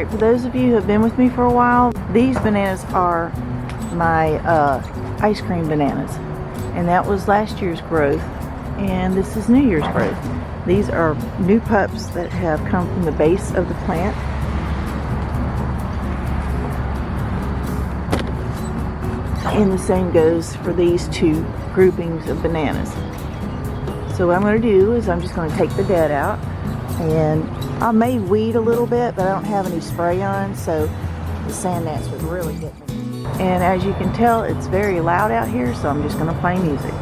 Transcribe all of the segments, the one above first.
Alright, for those of you who have been with me for a while, these bananas are my ice cream bananas. And that was last year's growth. And this is New Year's growth. These are new pups that have come from the base of the plant. And the same goes for these two groupings of bananas. So what I'm going to do is I'm just going to take the dead out, and I may weed a little bit, but I don't have any spray on, so the sand gnats would really get me. And as you can tell, it's very loud out here, so I'm just going to play music.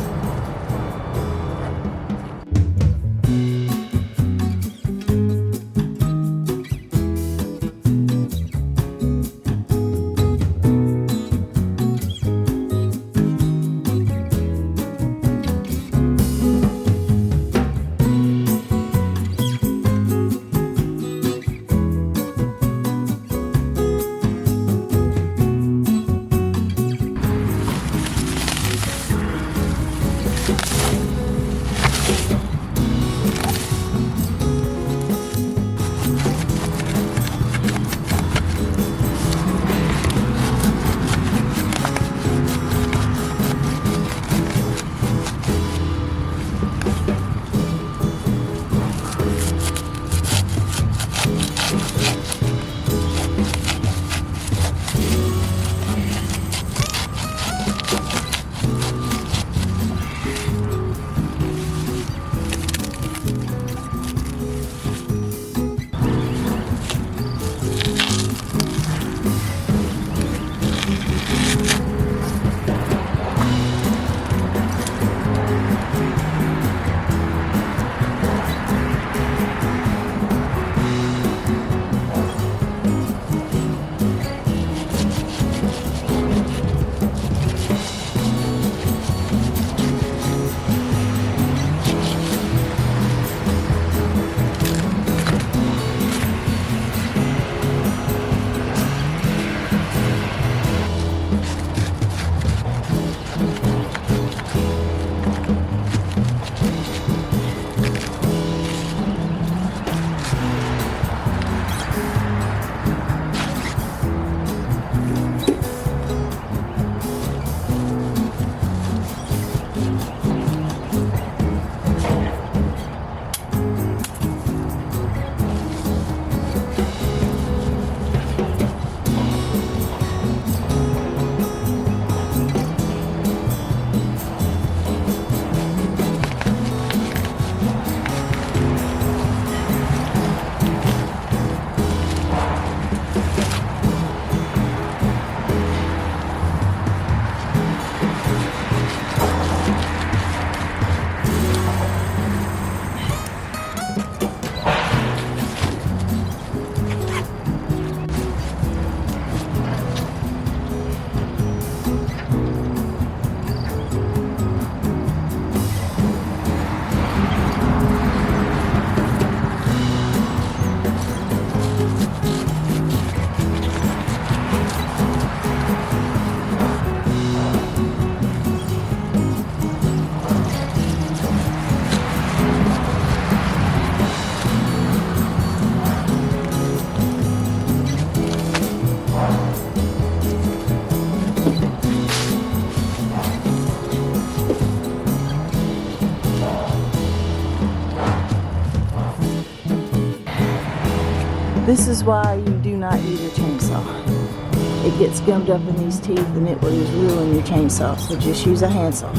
This is why you do not use your chainsaw. It gets gummed up in these teeth and it will just ruin your chainsaw, so just use a handsaw.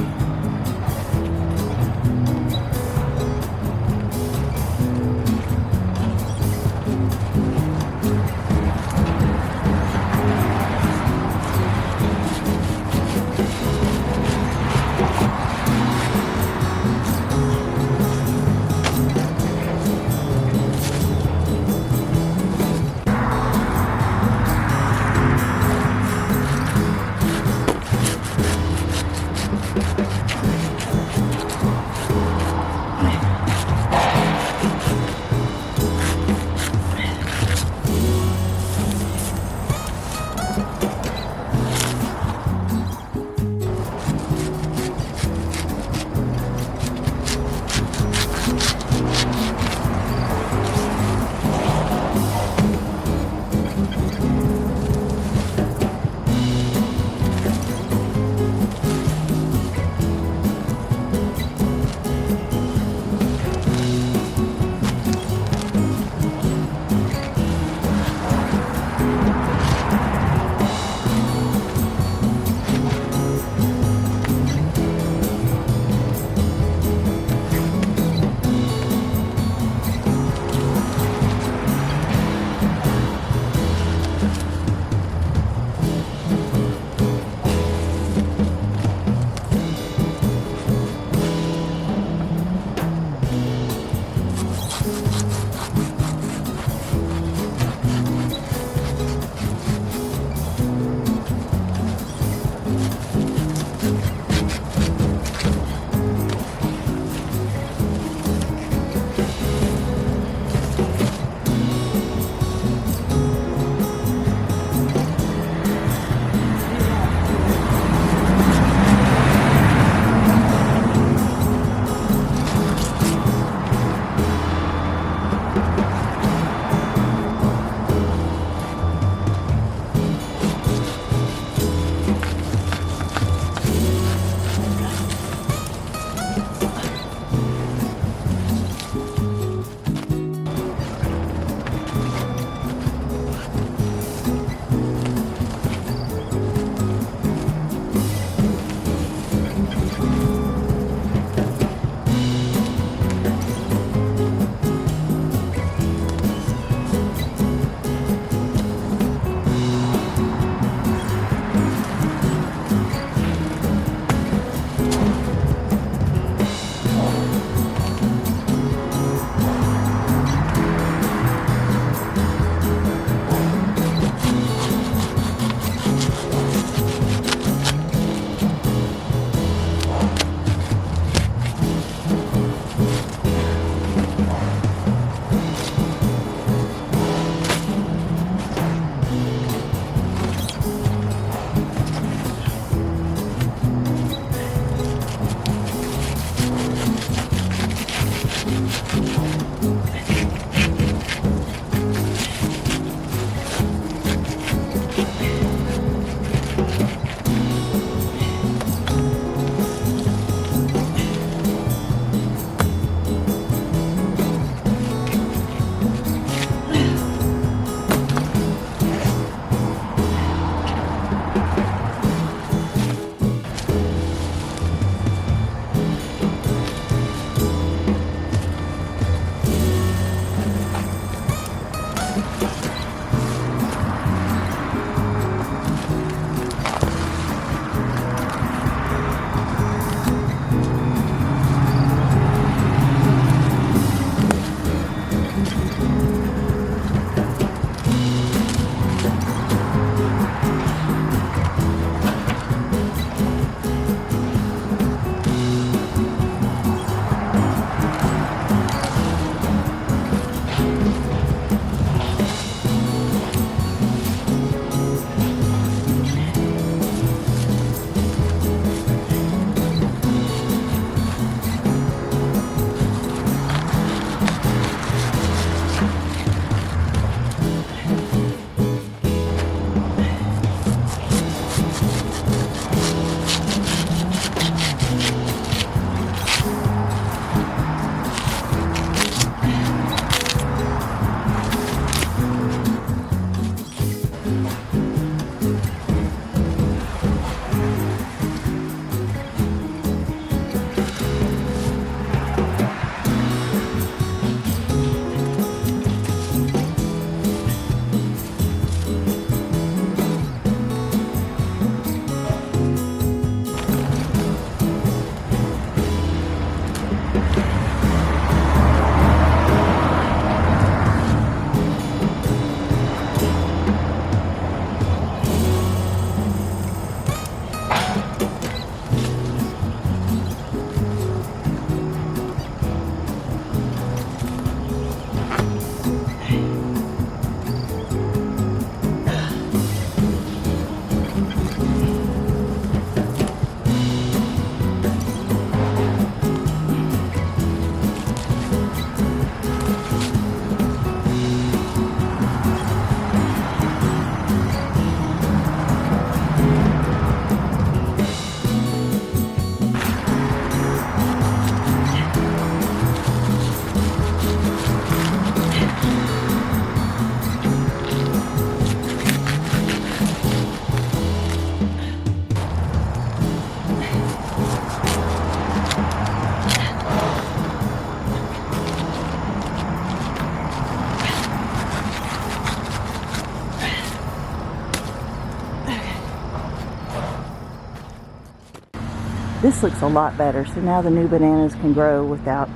This looks a lot better. So now the new bananas can grow without,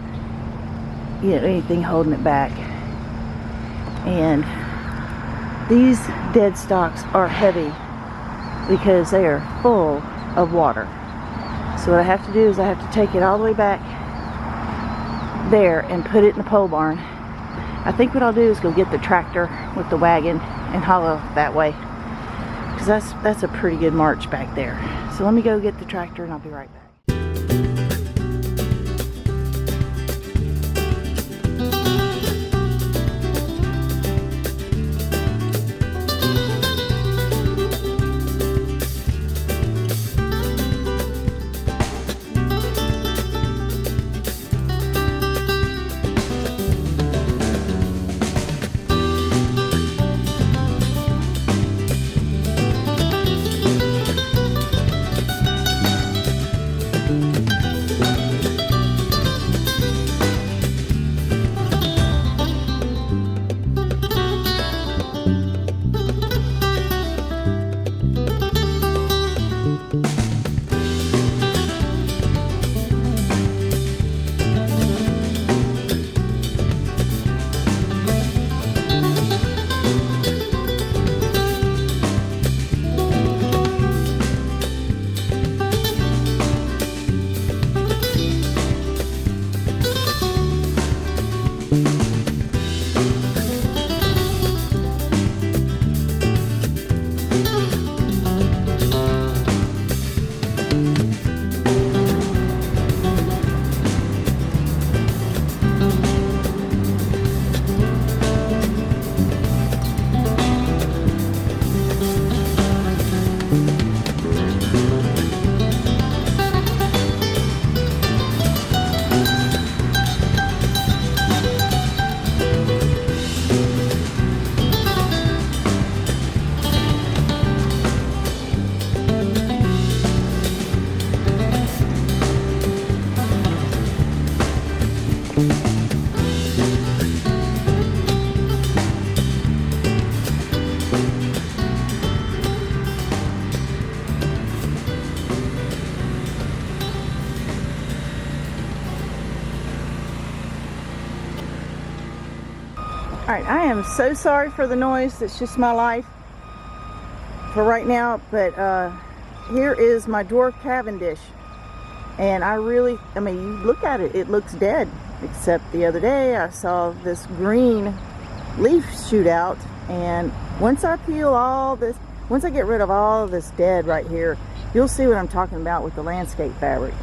you know, anything holding it back. And these dead stalks are heavy because they are full of water. So what I have to do is I have to take it all the way back there and put it in the pole barn. I think what I'll do is go get the tractor with the wagon and haul that way, because that's a pretty good march back there. So let me go get the tractor and I'll be right back. Alright, I am so sorry for the noise. It's just my life for right now. But here is my dwarf Cavendish. And I mean, you look at it, it looks dead. Except the other day I saw this green leaf shoot out. And once I peel all this, once I get rid of all of this dead right here, you'll see what I'm talking about with the landscape fabric.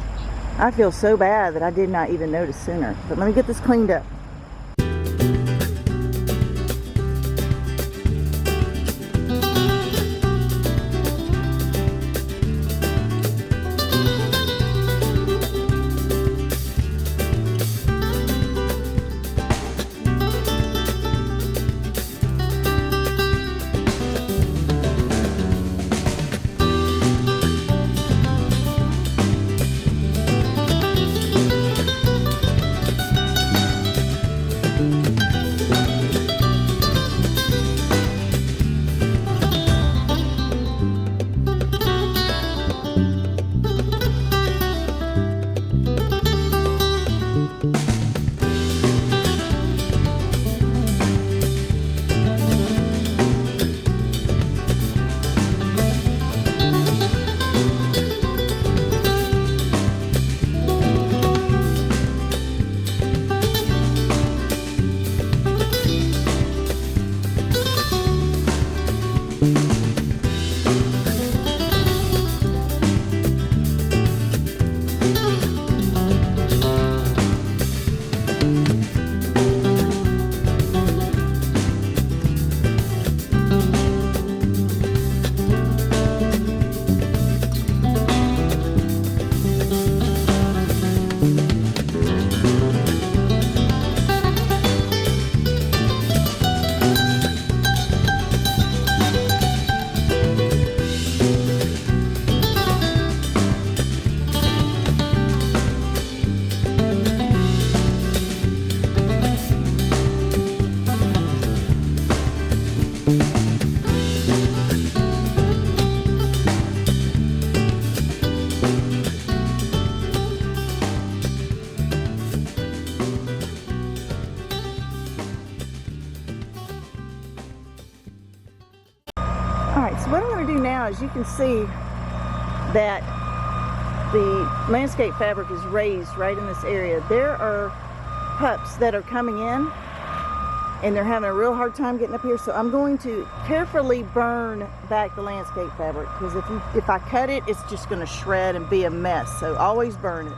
I feel so bad that I did not even notice sooner. But let me get this cleaned up. Alright, so what I'm going to do now is you can see that the landscape fabric is raised right in this area. There are pups that are coming in and they're having a real hard time getting up here, so I'm going to carefully burn back the landscape fabric, because if I cut it, it's just going to shred and be a mess, so always burn it.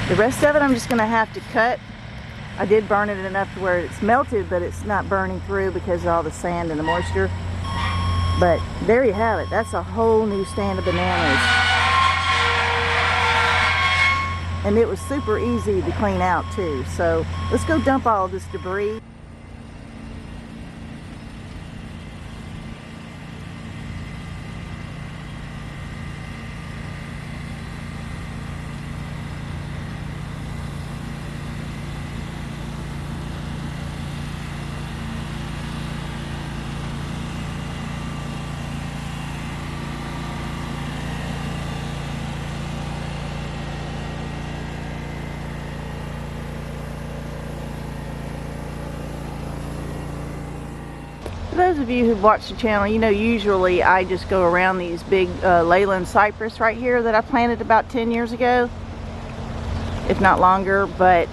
The rest of it I'm just going to have to cut. I did burn it enough to where it's melted, but it's not burning through because of all the sand and the moisture. But there you have it. That's a whole new stand of bananas. And it was super easy to clean out too. So let's go dump all this debris. those of you who've watched the channel, you know usually I just go around these big Leyland cypress right here that I planted about 10 years ago, if not longer. But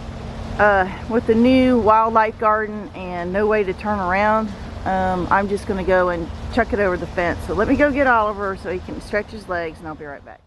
with the new wildlife garden and no way to turn around, I'm just going to go and chuck it over the fence. So let me go get Oliver so he can stretch his legs, and I'll be right back.